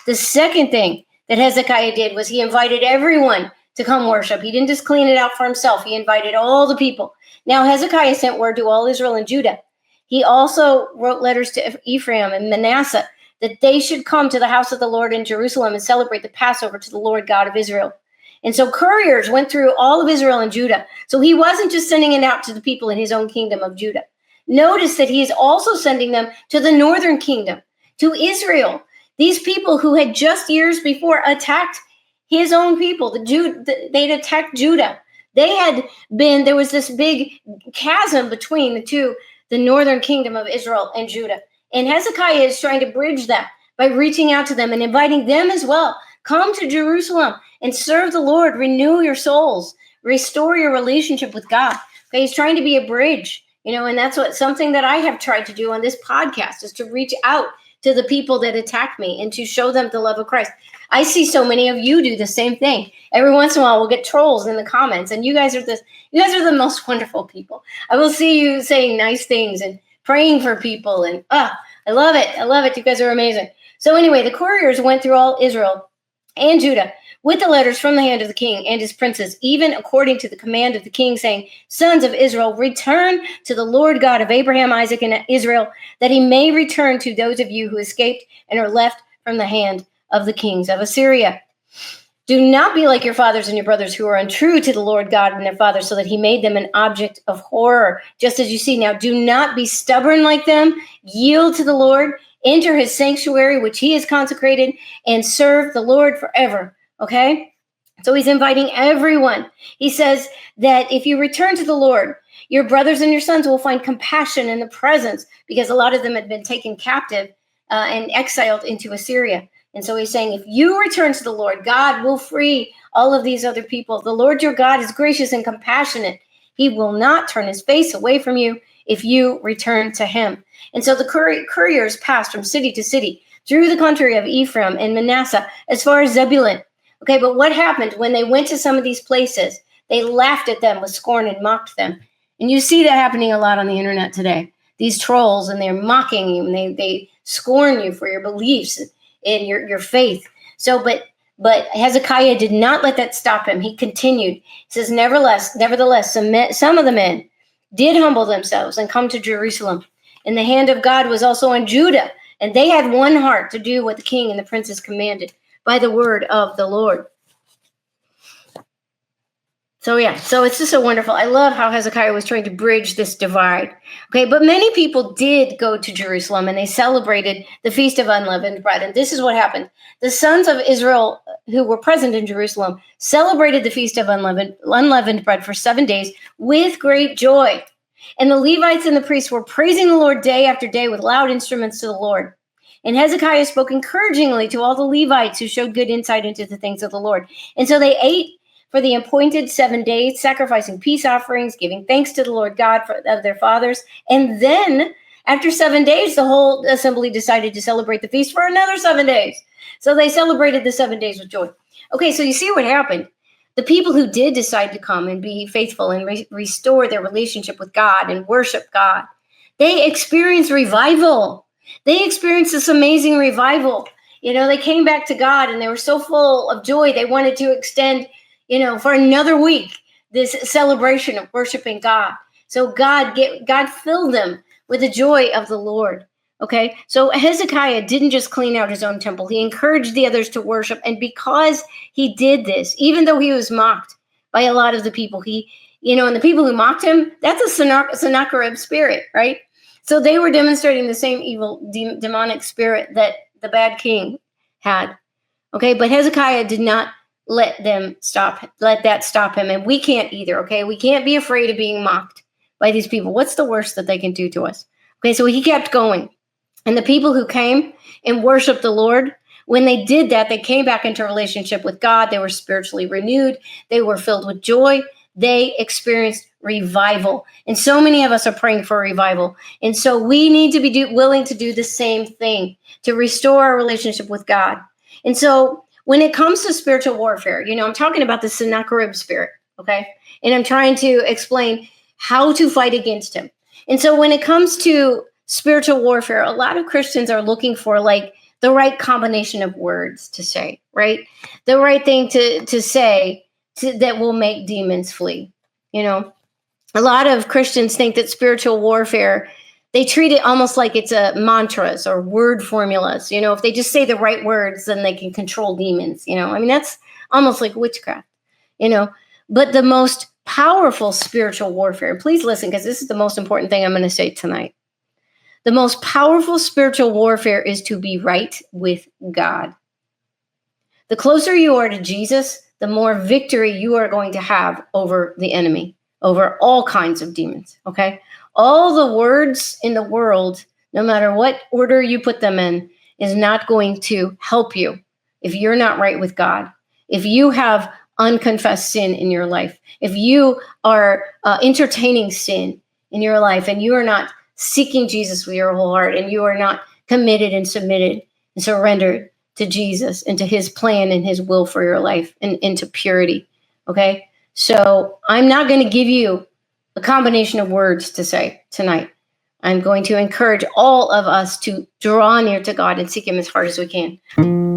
The second thing that Hezekiah did was he invited everyone to come worship. He didn't just clean it out for himself. He invited all the people. Now, Hezekiah sent word to all Israel and Judah. He also wrote letters to Ephraim and Manasseh that they should come to the house of the Lord in Jerusalem and celebrate the Passover to the Lord God of Israel. And so couriers went through all of Israel and Judah. So he wasn't just sending it out to the people in his own kingdom of Judah. Notice that he is also sending them to the northern kingdom, to Israel. These people who had just years before attacked his own people, they'd attacked Judah. There was this big chasm between the northern kingdom of Israel and Judah. And Hezekiah is trying to bridge that by reaching out to them and inviting them as well. Come to Jerusalem and serve the Lord. Renew your souls. Restore your relationship with God. Okay, he's trying to be a bridge, and that's something that I have tried to do on this podcast is to reach out to the people that attack me and to show them the love of Christ. I see so many of you do the same thing. Every once in a while, we'll get trolls in the comments, and you guys are the most wonderful people. I will see you saying nice things and praying for people, and I love it. I love it. You guys are amazing. So anyway, the couriers went through all Israel and Judah with the letters from the hand of the king and his princes, even according to the command of the king, saying, "Sons of Israel, return to the Lord God of Abraham, Isaac, and Israel, that he may return to those of you who escaped and are left from the hand of the kings of Assyria. Do not be like your fathers and your brothers who are untrue to the Lord God and their fathers, so that he made them an object of horror, just as you see now. Do not be stubborn like them. Yield to the Lord. Enter his sanctuary, which he has consecrated, and serve the Lord forever." Okay? So he's inviting everyone. He says that if you return to the Lord, your brothers and your sons will find compassion in the presence, because a lot of them had been taken captive and exiled into Assyria. And so he's saying, if you return to the Lord, God will free all of these other people. The Lord your God is gracious and compassionate. He will not turn his face away from you if you return to him. And so the couriers passed from city to city through the country of Ephraim and Manasseh as far as Zebulun. Okay, but what happened when they went to some of these places? They laughed at them with scorn and mocked them. And you see that happening a lot on the internet today. These trolls, and they're mocking you, and they scorn you for your beliefs and your faith. So, but Hezekiah did not let that stop him. He continued. He says, nevertheless, some of the men did humble themselves and come to Jerusalem. And the hand of God was also on Judah. And they had one heart to do what the king and the princes commanded by the word of the Lord. So it's just so wonderful. I love how Hezekiah was trying to bridge this divide. Okay, but many people did go to Jerusalem and they celebrated the Feast of Unleavened Bread. And this is what happened. The sons of Israel who were present in Jerusalem celebrated the Feast of Unleavened Bread for 7 days with great joy. And the Levites and the priests were praising the Lord day after day with loud instruments to the Lord. And Hezekiah spoke encouragingly to all the Levites who showed good insight into the things of the Lord. And so they ate for the appointed 7 days, sacrificing peace offerings, giving thanks to the Lord God of their fathers. And then after 7 days, the whole assembly decided to celebrate the feast for another 7 days. So they celebrated the 7 days with joy. Okay, so you see what happened. The people who did decide to come and be faithful and restore their relationship with God and worship God, they experienced revival. They experienced this amazing revival. They came back to God and they were so full of joy. They wanted to extend, for another week, this celebration of worshiping God. So God filled them with the joy of the Lord. Okay, so Hezekiah didn't just clean out his own temple. He encouraged the others to worship. And because he did this, even though he was mocked by a lot of the people, and the people who mocked him, that's a Sennacherib spirit, right? So they were demonstrating the same evil demonic spirit that the bad king had. Okay, but Hezekiah did not let that stop him. And we can't either, okay? We can't be afraid of being mocked by these people. What's the worst that they can do to us? Okay, so he kept going. And the people who came and worshiped the Lord, when they did that, they came back into relationship with God. They were spiritually renewed. They were filled with joy. They experienced revival. And so many of us are praying for revival. And so we need to be willing to do the same thing to restore our relationship with God. And so when it comes to spiritual warfare, I'm talking about the Sennacherib spirit, okay? And I'm trying to explain how to fight against him. And so when it comes to spiritual warfare, a lot of Christians are looking for like the right combination of words to say, right? The right thing to say that will make demons flee. You know, a lot of Christians think that spiritual warfare, they treat it almost like it's a mantras or word formulas. You know, if they just say the right words, then they can control demons. You know, I mean, that's almost like witchcraft, you know. But the most powerful spiritual warfare, please listen, because this is the most important thing I'm going to say tonight. The most powerful spiritual warfare is to be right with God. The closer you are to Jesus, the more victory you are going to have over the enemy, over all kinds of demons, okay? All the words in the world, no matter what order you put them in, is not going to help you if you're not right with God. If you have unconfessed sin in your life, if you are entertaining sin in your life and you are not seeking Jesus with your whole heart and you are not committed and submitted and surrendered to Jesus and to his plan and his will for your life and into purity, okay? So I'm not going to give you a combination of words to say tonight. I'm going to encourage all of us to draw near to God and seek him as hard as we can.